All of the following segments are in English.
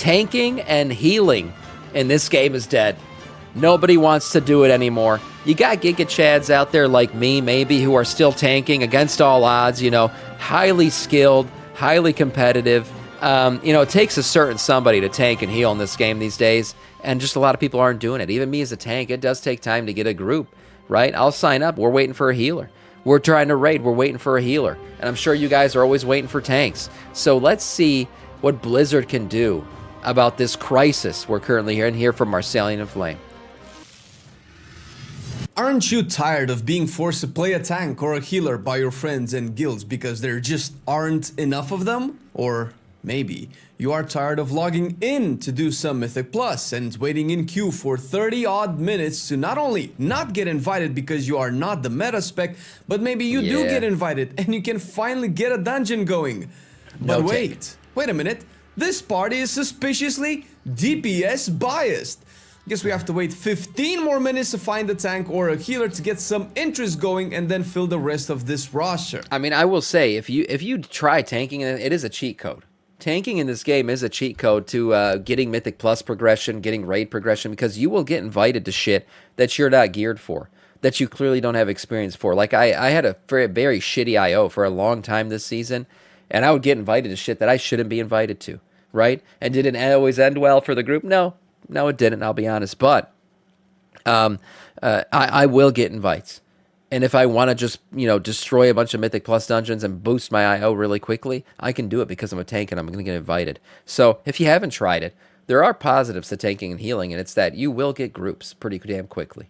Tanking and healing in this game is dead. Nobody wants to do it anymore. You got Giga Chads out there like me, maybe, who are still tanking against all odds, you know, highly skilled, highly competitive. You know, it takes a certain somebody to tank and heal in this game these days, and just a lot of people aren't doing it. Even me as a tank, it does take time to get a group, right? I'll sign up. We're waiting for a healer. We're trying to raid. We're waiting for a healer. And I'm sure you guys are always waiting for tanks. So let's see what Blizzard can do about this crisis we're currently hearing here from Marcelian and Flame. Aren't you tired of being forced to play a tank or a healer by your friends and guilds because there just aren't enough of them? Or maybe you are tired of logging in to do some Mythic Plus and waiting in queue for 30 odd minutes to not only not get invited because you are not the meta spec, but maybe you do get invited and you can finally get a dungeon going. But wait a minute. This party is suspiciously DPS biased. Guess we have to wait 15 more minutes to find a tank or a healer to get some interest going and then fill the rest of this roster. I mean, I will say, if you try tanking, it is a cheat code. Tanking in this game is a cheat code to getting Mythic Plus progression, getting raid progression, because you will get invited to shit that you're not geared for, that you clearly don't have experience for. Like, I had a very shitty IO for a long time this season, and I would get invited to shit that I shouldn't be invited to, right? And did it always end well for the group? No, it didn't, I'll be honest. But I will get invites. And if I want to just, you know, destroy a bunch of Mythic Plus dungeons and boost my IO really quickly, I can do it because I'm a tank and I'm going to get invited. So if you haven't tried it, there are positives to tanking and healing, and it's that you will get groups pretty damn quickly.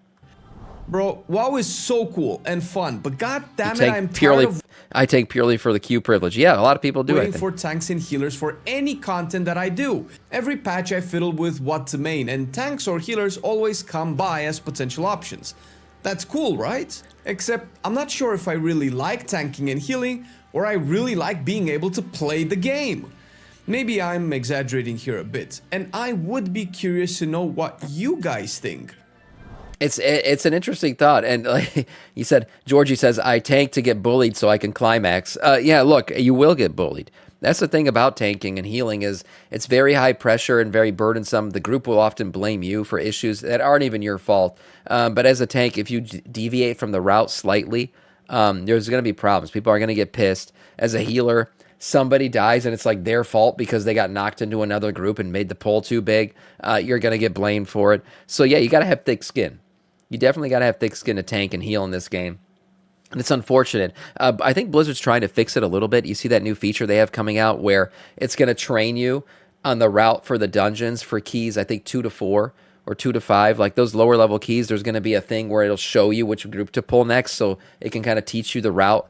Bro, WoW is so cool and fun, but god damn it, I'm tired of I tank purely for the queue privilege. Yeah, a lot of people do. Waiting for tanks and healers for any content that I do. Every patch I fiddle with what to main, and tanks or healers always come by as potential options. That's cool, right? Except I'm not sure if I really like tanking and healing, or I really like being able to play the game. Maybe I'm exaggerating here a bit, and I would be curious to know what you guys think. It's an interesting thought, and like you said, Georgie says, I tank to get bullied so I can climax. Yeah, look, you will get bullied. That's the thing about tanking and healing is it's very high pressure and very burdensome. The group will often blame you for issues that aren't even your fault. But as a tank, if you deviate from the route slightly, there's going to be problems. People are going to get pissed. As a healer, somebody dies and it's like their fault because they got knocked into another group and made the poll too big. You're going to get blamed for it. So yeah, you got to have thick skin. You definitely got to have thick skin to tank and heal in this game. And it's unfortunate. I think Blizzard's trying to fix it a little bit. You see that new feature they have coming out where it's going to train you on the route for the dungeons for keys, I think 2 to 4 or 2 to 5. Like those lower level keys, there's going to be a thing where it'll show you which group to pull next, so it can kind of teach you the route.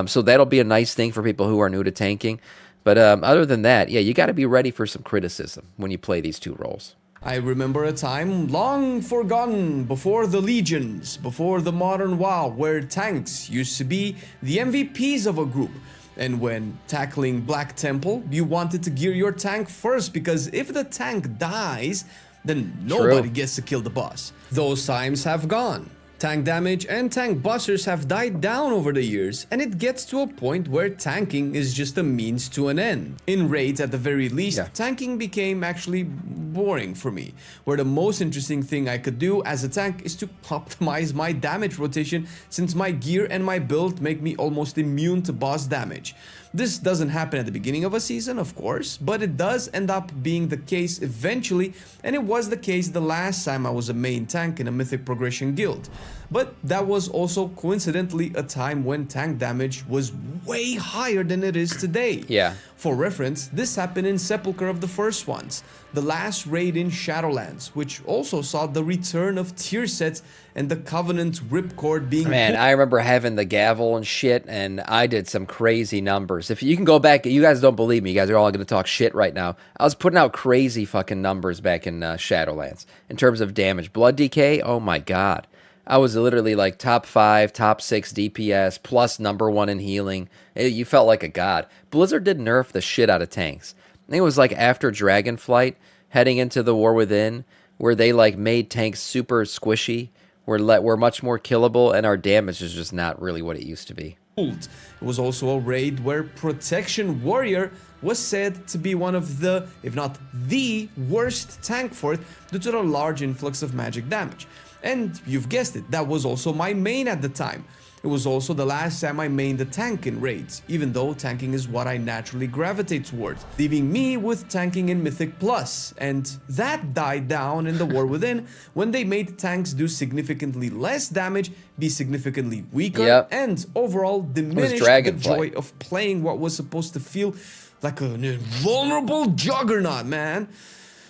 So that'll be a nice thing for people who are new to tanking. But other than that, yeah, you got to be ready for some criticism when you play these two roles. I remember a time long forgotten, before the legions, before the modern WoW, where tanks used to be the MVPs of a group. And when tackling Black Temple, you wanted to gear your tank first, because if the tank dies, then nobody gets to kill the boss. Those times have gone. Tank damage and tank busters have died down over the years, and it gets to a point where tanking is just a means to an end. In raids at the very least, tanking became actually boring for me, where the most interesting thing I could do as a tank is to optimize my damage rotation, since my gear and my build make me almost immune to boss damage. This doesn't happen at the beginning of a season, of course, but it does end up being the case eventually, and it was the case the last time I was a main tank in a Mythic Progression guild. But that was also coincidentally a time when tank damage was way higher than it is today. Yeah. For reference, this happened in Sepulchre of the First Ones, the last raid in Shadowlands, which also saw the return of tier sets and the Covenant Ripcord being... Man, I remember having the gavel and shit, and I did some crazy numbers. If you can go back, you guys don't believe me, you guys are all going to talk shit right now. I was putting out crazy fucking numbers back in Shadowlands in terms of damage. Blood DK, oh my god. I was literally like top 5, top 6 DPS, plus #1 in healing. You felt like a god. Blizzard did nerf the shit out of tanks. I think it was like after Dragonflight, heading into the War Within, where they like made tanks super squishy, we're much more killable, and our damage is just not really what it used to be. It was also a raid where Protection Warrior was said to be one of the, if not the worst tank for it due to the large influx of magic damage. And you've guessed it, that was also my main at the time. It was also the last time I mained a tank in raids, even though tanking is what I naturally gravitate towards, leaving me with tanking in Mythic Plus, and that died down in the War Within when they made tanks do significantly less damage, be significantly weaker, and overall diminish the joy of playing what was supposed to feel like an invulnerable juggernaut, man.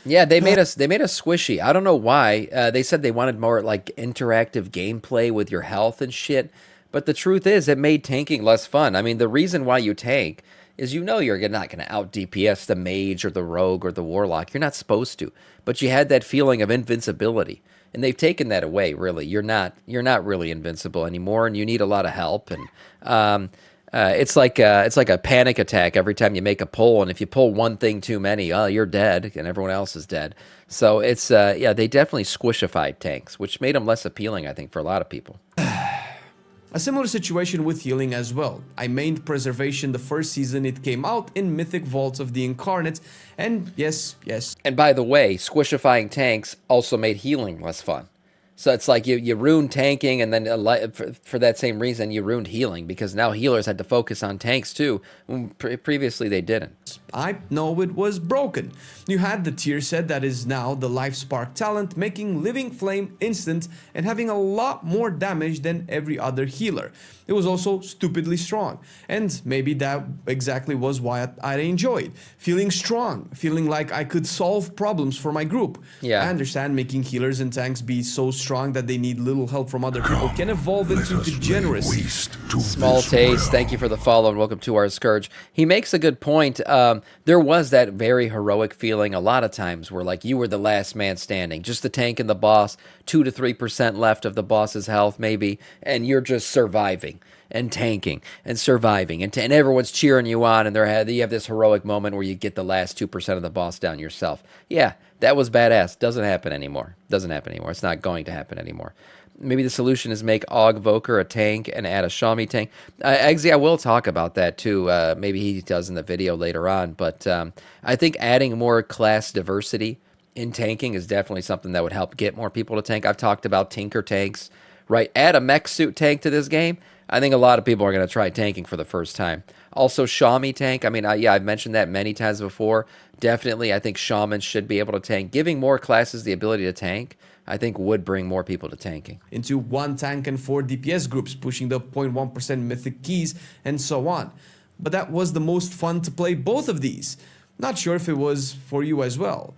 Yeah, they made us squishy. I don't know why. They said they wanted more like interactive gameplay with your health and shit. But the truth is, it made tanking less fun. I mean, the reason why you tank is you know you're not going to out DPS the mage or the rogue or the warlock. You're not supposed to. But you had that feeling of invincibility. And they've taken that away, really. You're not really invincible anymore, and you need a lot of help. And it's like a panic attack every time you make a pull. And if you pull one thing too many, you're dead, and everyone else is dead. So it's yeah, they definitely squishified tanks, which made them less appealing, I think, for a lot of people. A similar situation with healing as well. I mained Preservation the first season it came out in Mythic Vaults of the Incarnate, and yes. And by the way, squishifying tanks also made healing less fun. So it's like you ruined tanking, and then for that same reason, you ruined healing, because now healers had to focus on tanks too. Previously, they didn't. I know it was broken. You had the tier set that is now the Life Spark talent, making Living Flame instant and having a lot more damage than every other healer. It was also stupidly strong, and maybe that exactly was why I enjoyed. Feeling strong, feeling like I could solve problems for my group. Yeah. I understand making healers and tanks be so strong that they need little help from other people can evolve into degeneracy. Small Taste, thank you for the follow and welcome to our Scourge. He makes a good point. There was that very heroic feeling a lot of times where like you were the last man standing, just the tank and the boss, 2 to 3% left of the boss's health maybe, and you're just surviving and tanking and surviving, and everyone's cheering you on, and you have this heroic moment where you get the last 2% of the boss down yourself. Yeah, that was badass. Doesn't happen anymore. It's not going to happen anymore. Maybe the solution is make Ogvoker a tank and add a Shami tank. Eggsy, I will talk about that too. Maybe he does in the video later on. But I think adding more class diversity in tanking is definitely something that would help get more people to tank. I've talked about Tinker tanks, right? Add a mech suit tank to this game. I think a lot of people are going to try tanking for the first time. Also, Shami tank. I mean, yeah, I've mentioned that many times before. Definitely, I think shamans should be able to tank. Giving more classes the ability to tank, I think, would bring more people to tanking. Into 1 tank and 4 DPS groups, pushing the 0.1% mythic keys, and so on. But that was the most fun to play both of these. Not sure if it was for you as well.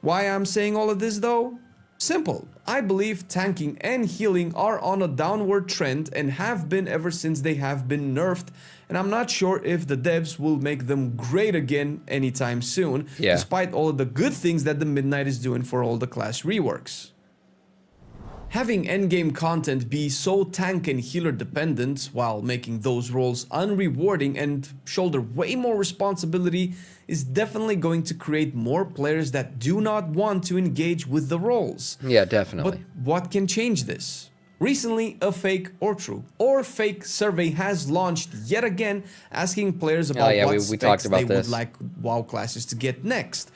Why I'm saying all of this though? Simple. I believe tanking and healing are on a downward trend and have been ever since they have been nerfed, and I'm not sure if the devs will make them great again anytime soon, despite all of the good things that the Midnight is doing for all the class reworks. Having endgame content be so tank and healer dependent while making those roles unrewarding and shoulder way more responsibility is definitely going to create more players that do not want to engage with the roles. Yeah, definitely. But what can change this? Recently, a fake or true or fake survey has launched yet again, asking players about what specs they would like WoW classes to get next.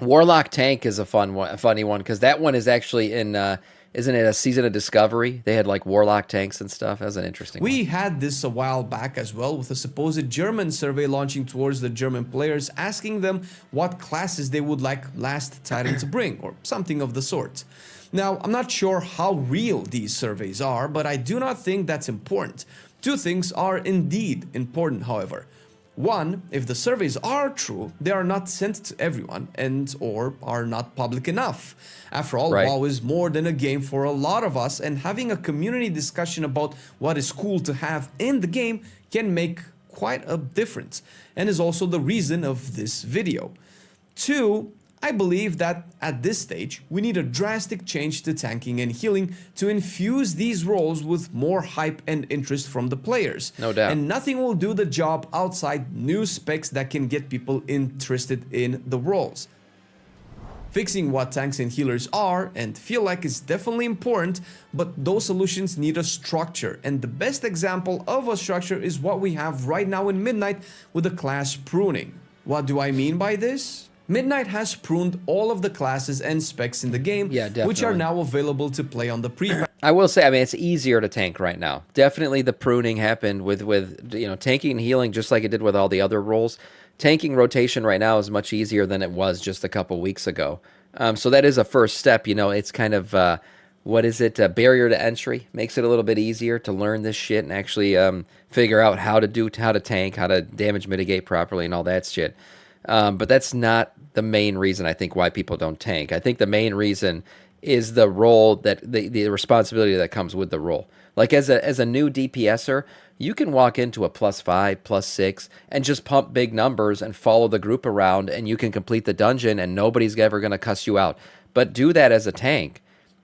Warlock tank is a funny one, because that one is actually in... isn't it a Season of Discovery? They had like Warlock tanks and stuff. That was an interesting one. We had this a while back as well, with a supposed German survey launching towards the German players, asking them what classes they would like Last Titan to bring, or something of the sort. Now, I'm not sure how real these surveys are, but I do not think that's important. Two things are indeed important, however. One, if the surveys are true, they are not sent to everyone or are not public enough. After all, WoW is more than a game for a lot of us, and having a community discussion about what is cool to have in the game can make quite a difference, and is also the reason of this video. Two, I believe that at this stage, we need a drastic change to tanking and healing to infuse these roles with more hype and interest from the players. No doubt. And nothing will do the job outside new specs that can get people interested in the roles. Fixing what tanks and healers are and feel like is definitely important, but those solutions need a structure, and the best example of a structure is what we have right now in Midnight with the class pruning. What do I mean by this? Midnight has pruned all of the classes and specs in the game, Yeah, which are definitely. now available to play on the pre-patch. I will say, I mean, it's easier to tank right now. Definitely, the pruning happened with tanking and healing, just like it did with all the other roles. Tanking rotation right now is much easier than it was just a couple weeks ago. So that is a first step. It's kind of what is it? A barrier to entry makes it a little bit easier to learn this shit and actually figure out how to tank, how to damage mitigate properly, and all that shit. But that's not the main reason I think why people don't tank. I think the main reason is the role that the responsibility that comes with the role. Like as a new DPSer, you can walk into a +5, +6, and just pump big numbers and follow the group around, and you can complete the dungeon, and nobody's ever going to cuss you out. But do that as a tank.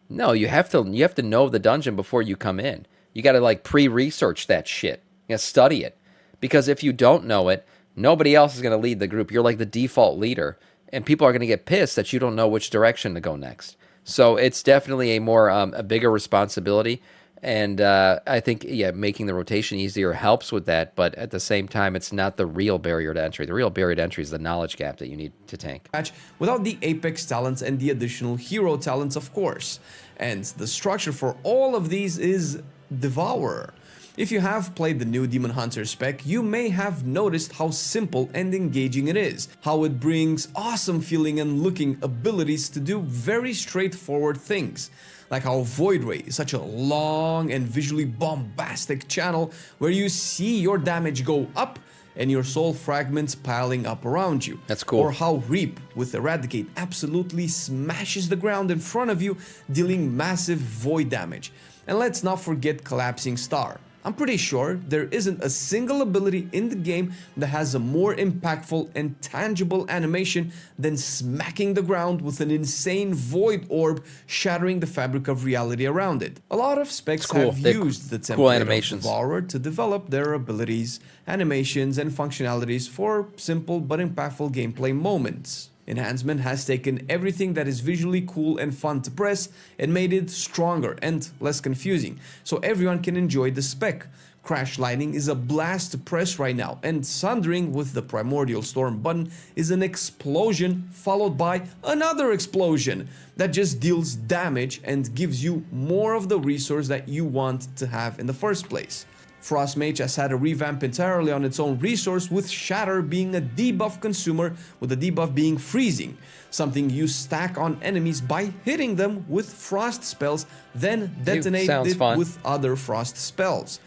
No, you have to know the dungeon before you come in. You got to like pre-research that shit. You got to study it, because if you don't know it, nobody else is going to lead the group. You're like the default leader, and people are going to get pissed that you don't know which direction to go next. So it's definitely a bigger responsibility, and I think making the rotation easier helps with that. But at the same time, it's not the real barrier to entry. The real barrier to entry is the knowledge gap that you need to tank. Without the Apex talents and the additional hero talents, of course. And the structure for all of these is Devourer. If you have played the new Demon Hunter spec, you may have noticed how simple and engaging it is, how it brings awesome feeling and looking abilities to do very straightforward things, like how Void Ray is such a long and visually bombastic channel where you see your damage go up and your soul fragments piling up around you. That's cool. Or how Reap with Eradicate absolutely smashes the ground in front of you, dealing massive void damage. And let's not forget Collapsing Star. I'm pretty sure there isn't a single ability in the game that has a more impactful and tangible animation than smacking the ground with an insane void orb shattering the fabric of reality around it. A lot of specs have used the template of Devourer to develop their abilities, animations, and functionalities for simple but impactful gameplay moments. Enhancement has taken everything that is visually cool and fun to press and made it stronger and less confusing, so everyone can enjoy the spec. Crash Lightning is a blast to press right now, and Sundering with the Primordial Storm button is an explosion followed by another explosion that just deals damage and gives you more of the resource that you want to have in the first place. Frostmage has had a revamp entirely on its own resource, with Shatter being a debuff consumer, with the debuff being freezing, something you stack on enemies by hitting them with frost spells, then detonate it with other frost spells.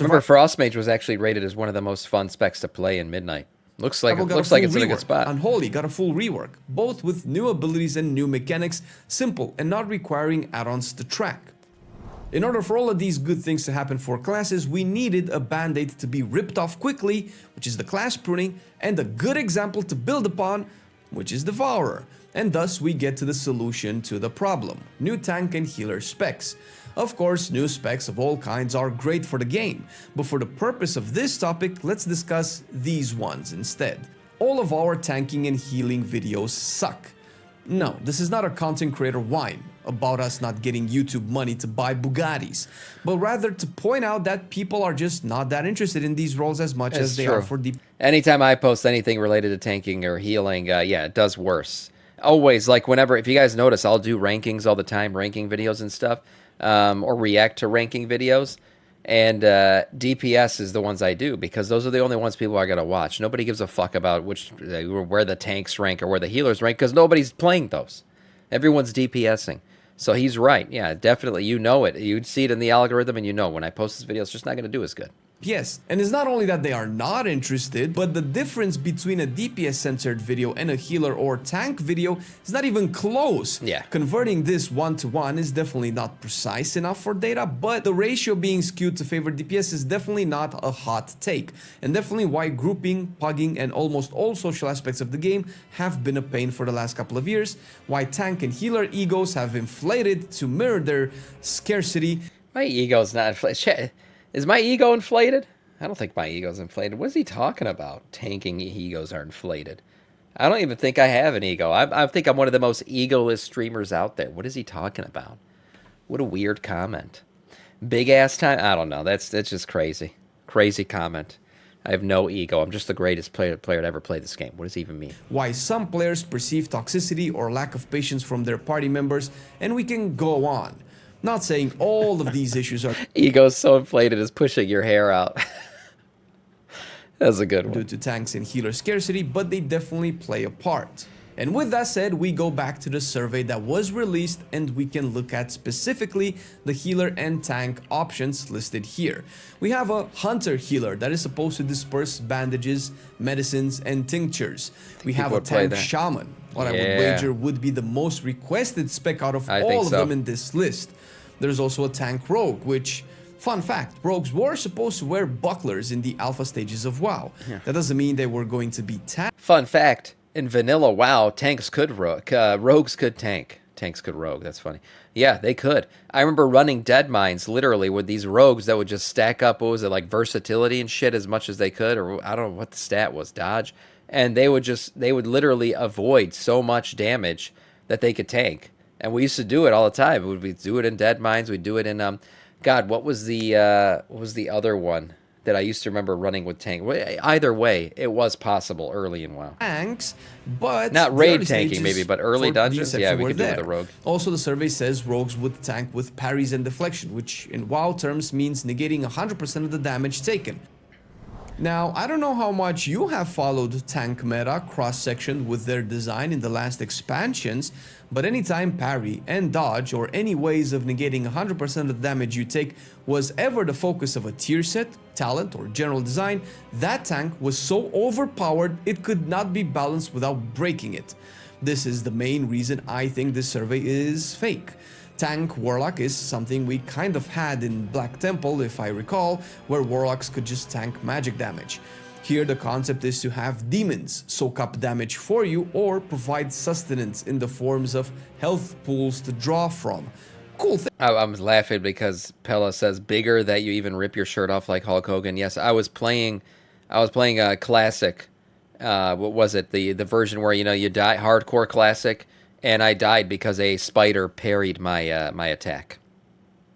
Remember, Frostmage was actually rated as one of the most fun specs to play in Midnight. Looks like it's in a good spot. Unholy got a full rework, both with new abilities and new mechanics, simple and not requiring add-ons to track. In order for all of these good things to happen for classes, we needed a band-aid to be ripped off quickly, which is the class pruning, and a good example to build upon, which is Devourer. And thus we get to the solution to the problem: new tank and healer specs. Of course, new specs of all kinds are great for the game, but for the purpose of this topic, let's discuss these ones instead. All of our tanking and healing videos suck. No, this is not a content creator whine about us not getting YouTube money to buy Bugattis, but rather to point out that people are just not that interested in these roles as much as they are for the... Anytime I post anything related to tanking or healing, it does worse. Always, like if you guys notice, I'll do rankings all the time, ranking videos and stuff, or react to ranking videos. And DPS is the ones I do, because those are the only ones people are going to watch. Nobody gives a fuck about where the tanks rank or where the healers rank, because nobody's playing those. Everyone's DPSing. So he's right. Yeah, definitely. You know it. You'd see it in the algorithm, and when I post this video, it's just not going to do as good. Yes, and it's not only that they are not interested, but the difference between a DPS censored video and a healer or tank video is not even close. Yeah. Converting this 1-to-1 is definitely not precise enough for data, but the ratio being skewed to favor DPS is definitely not a hot take, and definitely why grouping, pugging, and almost all social aspects of the game have been a pain for the last couple of years, why tank and healer egos have inflated to mirror their scarcity. My ego's not inflated. Is my ego inflated? I don't think my ego's inflated. What is he talking about? Tanking egos are inflated. I don't even think I have an ego. I think I'm one of the most egoless streamers out there. What is he talking about? What a weird comment. Big ass time? I don't know. That's just crazy. Crazy comment. I have no ego. I'm just the greatest player to ever play this game. What does it even mean? why some players perceive toxicity or lack of patience from their party members, and we can go on. Not saying all of these issues are Ego's so inflated it's pushing your hair out. That's a good due one. to tanks and healer scarcity, but they definitely play a part. And with that said, we go back to the survey that was released and we can look at specifically the healer and tank options listed here. We have a hunter healer that is supposed to disperse bandages, medicines, and tinctures. We have a would play tank that. shaman, what I would Yeah. wager would be the most requested spec out of I think all of so. them in this list. There's also a tank rogue, which, fun fact, rogues were supposed to wear bucklers in the alpha stages of WoW. That doesn't mean they were going to be tanked. Fun fact, in vanilla WoW, tanks could rogues could tank. Tanks could rogue. That's funny. Yeah, they could. I remember running dead mines literally with these rogues that would just stack up, what was it, like versatility and shit as much as they could, or I don't know what the stat was, dodge. And they would literally avoid so much damage that they could tank. And we used to do it all the time. We'd do it in dead mines. We'd do it in God, what was the other one that I used to remember running with tank? Either way, it was possible early in WoW. Tanks, but Not the raid early tanking stages maybe, but early for the dungeons? Yeah, exception we were could do it with there. a rogue. Also, the survey says rogues would tank with parries and deflection, which in WoW terms means negating 100% of the damage taken. Now, I don't know how much you have followed tank meta cross-section with their design in the last expansions, but anytime parry and dodge or any ways of negating 100% of the damage you take was ever the focus of a tier set, talent, or general design, that tank was so overpowered it could not be balanced without breaking it. This is the main reason I think this survey is fake. Tank Warlock is something we kind of had in Black Temple, if I recall, where Warlocks could just tank magic damage. Here the concept is to have demons soak up damage for you or provide sustenance in the forms of health pools to draw from. Cool thing. I'm laughing because Pella says bigger that you even rip your shirt off like Hulk Hogan. Yes, I was playing a classic. What was it? The version where you die, hardcore classic, and I died because a spider parried my my attack.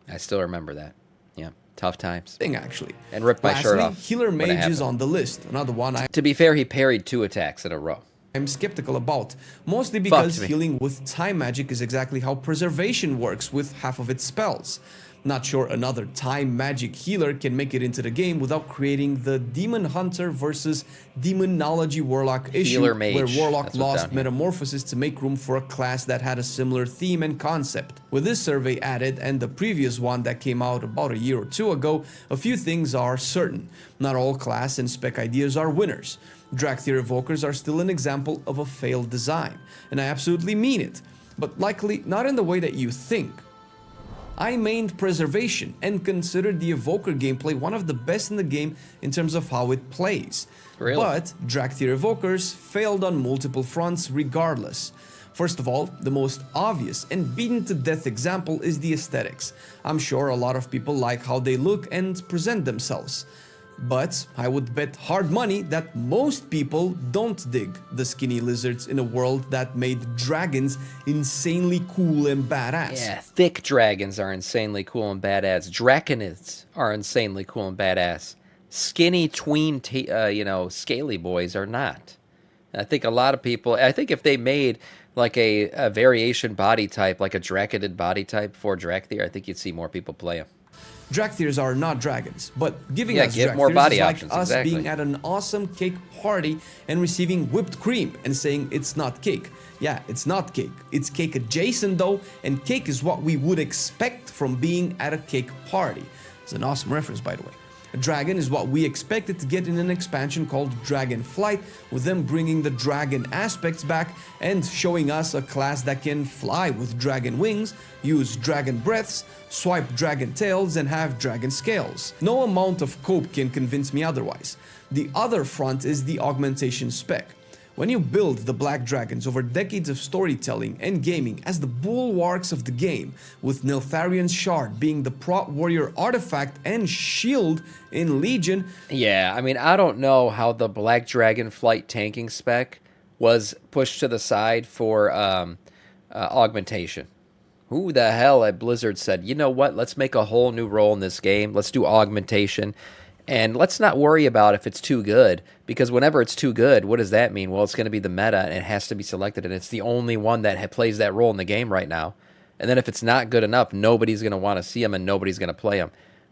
I still remember that. Yeah, tough times. Actually. And ripped my shirt off Healer when it Mage is happened. on the list. Another one To be fair, he parried 2 attacks in a row. I'm skeptical about, mostly Fucked because me. healing with time magic is exactly how preservation works with half of its spells. Not sure another time magic healer can make it into the game without creating the demon hunter versus demonology warlock issue, Healer mage, where warlock that's what's lost down here. metamorphosis to make room for a class that had a similar theme and concept. With this survey added and the previous one that came out about a year or two ago, a few things are certain. Not all class and spec ideas are winners. Drakthir Evokers are still an example of a failed design, and I absolutely mean it, but likely not in the way that you think. I mained Preservation and considered the Evoker gameplay one of the best in the game in terms of how it plays. Really? But Drakthir Evokers failed on multiple fronts regardless. First of all, the most obvious and beaten to death example is the aesthetics. I'm sure a lot of people like how they look and present themselves. But I would bet hard money that most people don't dig the skinny lizards in a world that made dragons insanely cool and badass. Yeah, thick dragons are insanely cool and badass. Draconids are insanely cool and badass. Skinny tween, scaly boys are not. I think a lot of people. I think if they made like a variation body type, like a Draconid body type for Drakthir, I think you'd see more people play them. Drakthers are not dragons, but giving Yeah, us give Drakthers more body is like options, us exactly. being at an awesome cake party and receiving whipped cream and saying it's not cake. Yeah, it's not cake. It's cake adjacent though, and cake is what we would expect from being at a cake party. It's an awesome reference, by the way. A dragon is what we expected to get in an expansion called Dragon Flight, with them bringing the dragon aspects back and showing us a class that can fly with dragon wings, use dragon breaths, swipe dragon tails, and have dragon scales. No amount of cope can convince me otherwise. The other front is the augmentation spec. When you build the Black Dragons over decades of storytelling and gaming as the bulwarks of the game, with Neltharion's Shard being the prot warrior artifact and shield in Legion, Yeah, I mean, I don't know how the Black Dragon Flight tanking spec was pushed to the side for augmentation. Who the hell at Blizzard said, you know what, let's make a whole new role in this game. Let's do augmentation. And let's not worry about if it's too good, because whenever it's too good, what does that mean? Well, it's going to be the meta, and it has to be selected, and it's the only one that plays that role in the game right now. And then if it's not good enough, nobody's going to want to see him, and nobody's going to play him.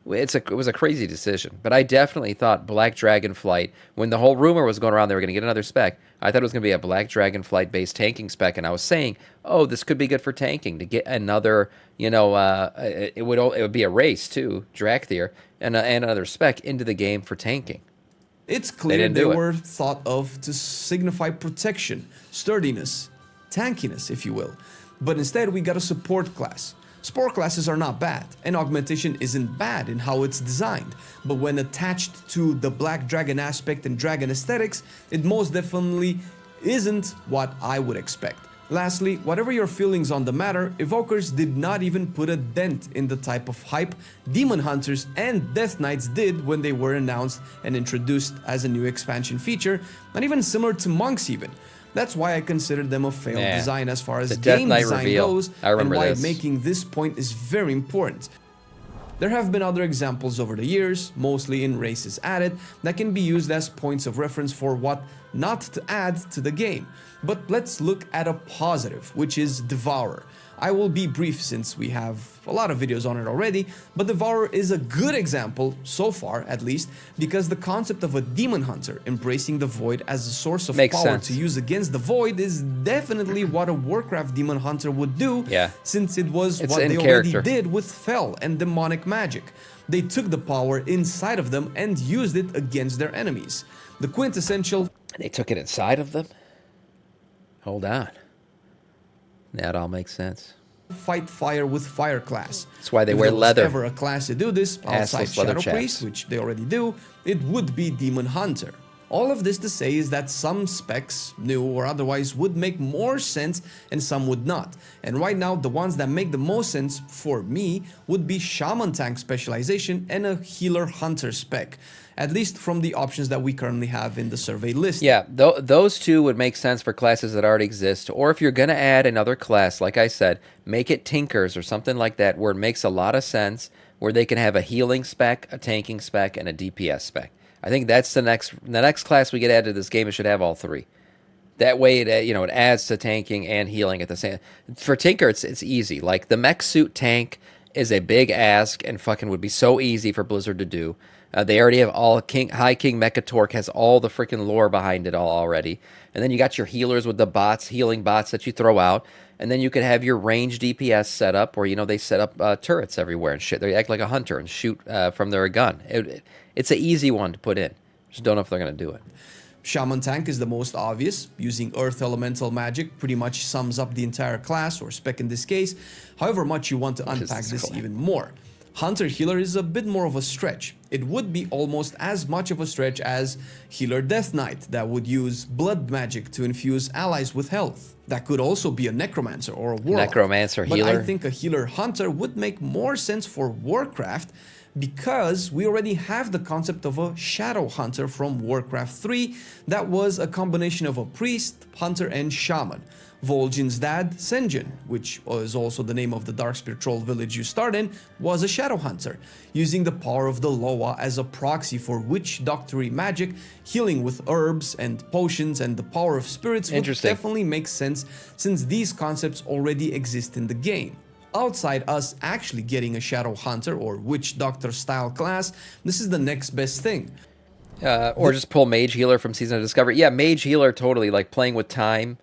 It was a crazy decision, but I definitely thought Black Dragonflight, when the whole rumor was going around they were going to get another spec, I thought it was going to be a Black Dragonflight-based tanking spec, and I was saying, oh, this could be good for tanking, to get another, it would be a race, too, Drakthir, and another spec into the game for tanking. It's clear they were thought of to signify protection, sturdiness, tankiness, if you will. But instead, we got a support class. Spore classes are not bad, and augmentation isn't bad in how it's designed, but when attached to the Black Dragon aspect and dragon aesthetics, it most definitely isn't what I would expect. Lastly, whatever your feelings on the matter, Evokers did not even put a dent in the type of hype Demon Hunters and Death Knights did when they were announced and introduced as a new expansion feature, not even similar to Monks even. That's why I consider them a failed design as far as game design goes, and why making this point is very important. There have been other examples over the years, mostly in races added, that can be used as points of reference for what not to add to the game. But let's look at a positive, which is Devourer. I will be brief since we have a lot of videos on it already, but Devourer is a good example, so far at least, because the concept of a Demon Hunter embracing the Void as a source of power to use against the Void is definitely what a Warcraft Demon Hunter would do, since it was what they already did with Fel and demonic magic. They took the power inside of them and used it against their enemies. The quintessential... They took it inside of them? Hold on. That all makes sense. Fight fire with fire class. That's why they wear leather. If there was ever a class to do this, outside Shadow Priest, which they already do, it would be Demon Hunter. All of this to say is that some specs, new or otherwise, would make more sense and some would not. And right now, the ones that make the most sense for me would be Shaman Tank specialization and a Healer Hunter spec. At least from the options that we currently have in the survey list. Yeah, those two would make sense for classes that already exist. Or if you're going to add another class, like I said, make it Tinkers or something like that, where it makes a lot of sense, where they can have a healing spec, a tanking spec, and a DPS spec. I think that's the next class we get added to this game. It should have all three. That way, it adds to tanking and healing at the same. For Tinker, it's easy. Like the mech suit tank is a big ask and fucking would be so easy for Blizzard to do. They already have all High King Mecha Torque has all the freaking lore behind it all already. And then you got your healers with the bots, healing bots that you throw out. And then you could have your range DPS set up where, they set up turrets everywhere and shit. They act like a hunter and shoot from their gun. It's an easy one to put in. Just don't know if they're going to do it. Shaman Tank is the most obvious. Using Earth Elemental magic pretty much sums up the entire class, or spec in this case, however much you want to unpack this even more. Hunter Healer is a bit more of a stretch. It would be almost as much of a stretch as Healer Death Knight that would use blood magic to infuse allies with health. That could also be a Necromancer or a Warlock. Necromancer Healer. But I think a Healer Hunter would make more sense for Warcraft because we already have the concept of a Shadow Hunter from Warcraft 3 that was a combination of a Priest, Hunter, and Shaman. Vol'jin's dad, Sen'jin, which was also the name of the Darkspear Troll village you start in, was a Shadow Hunter, using the power of the Loa as a proxy for witch doctory magic, healing with herbs and potions, and the power of spirits would definitely make sense since these concepts already exist in the game. Outside us actually getting a Shadow Hunter or Witch Doctor style class, this is the next best thing. Or just pull Mage Healer from Season of Discovery. Yeah, Mage Healer totally, like playing with time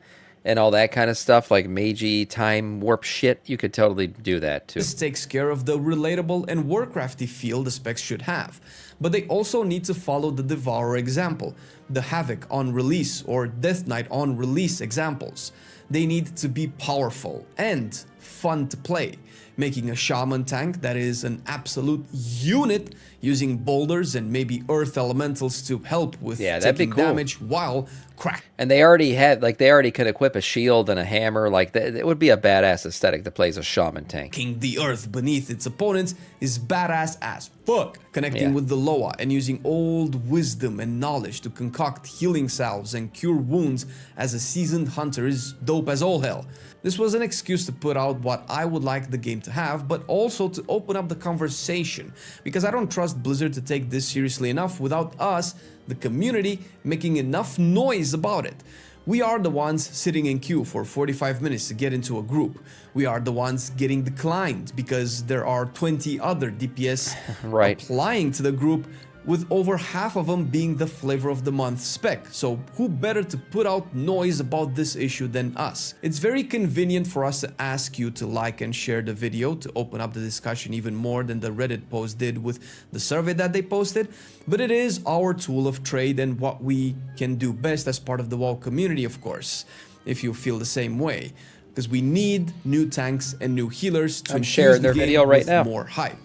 and all that kind of stuff, like magey time warp shit. You could totally do that too. This takes care of the relatable and Warcrafty feel the specs should have. But they also need to follow the Devourer example, the Havoc on release or Death Knight on release examples. They need to be powerful and fun to play, making a Shaman Tank that is an absolute unit using boulders and maybe earth elementals to help with taking damage while crack. And they already could equip a shield and a hammer. Like it would be a badass aesthetic that plays a Shaman Tank. King the earth beneath its opponents is badass as fuck. Connecting with the Loa and using old wisdom and knowledge to concoct healing salves and cure wounds as a seasoned hunter is dope as all hell. This was an excuse to put out out what I would like the game to have, but also to open up the conversation, because I don't trust Blizzard to take this seriously enough without us, the community, making enough noise about it. We are the ones sitting in queue for 45 minutes to get into a group. We are the ones getting declined because there are 20 other DPS right. applying to the group, with over half of them being the flavor of the month spec. So who better to put out noise about this issue than us? It's very convenient for us to ask you to like and share the video to open up the discussion even more than the Reddit post did with the survey that they posted, but it is our tool of trade and what we can do best as part of the WoW community, of course, if you feel the same way. Because we need new tanks and new healers to share their video right now. More hype.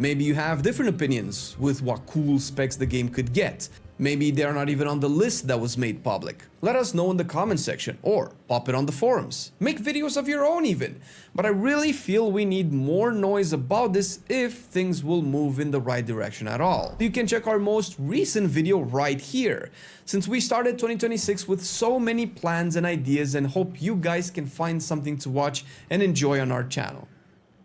Maybe you have different opinions with what cool specs the game could get. Maybe they are not even on the list that was made public. Let us know in the comment section or pop it on the forums. Make videos of your own even. But I really feel we need more noise about this if things will move in the right direction at all. You can check our most recent video right here, since we started 2026 with so many plans and ideas, and hope you guys can find something to watch and enjoy on our channel.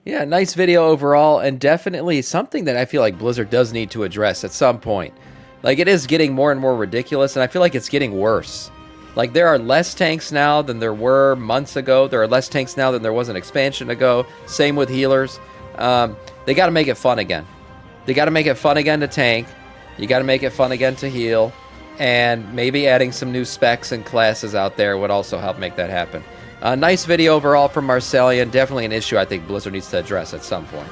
Yeah, nice video overall, and definitely something that I feel like Blizzard does need to address at some point. Like, it is getting more and more ridiculous, and I feel like it's getting worse. Like, there are less tanks now than there were months ago. There are less tanks now than there was an expansion ago. Same with healers. They got to make it fun again. They got to make it fun again to tank. You got to make it fun again to heal. And maybe adding some new specs and classes out there would also help make that happen. Nice video overall from Marcellian. Definitely an issue I think Blizzard needs to address at some point.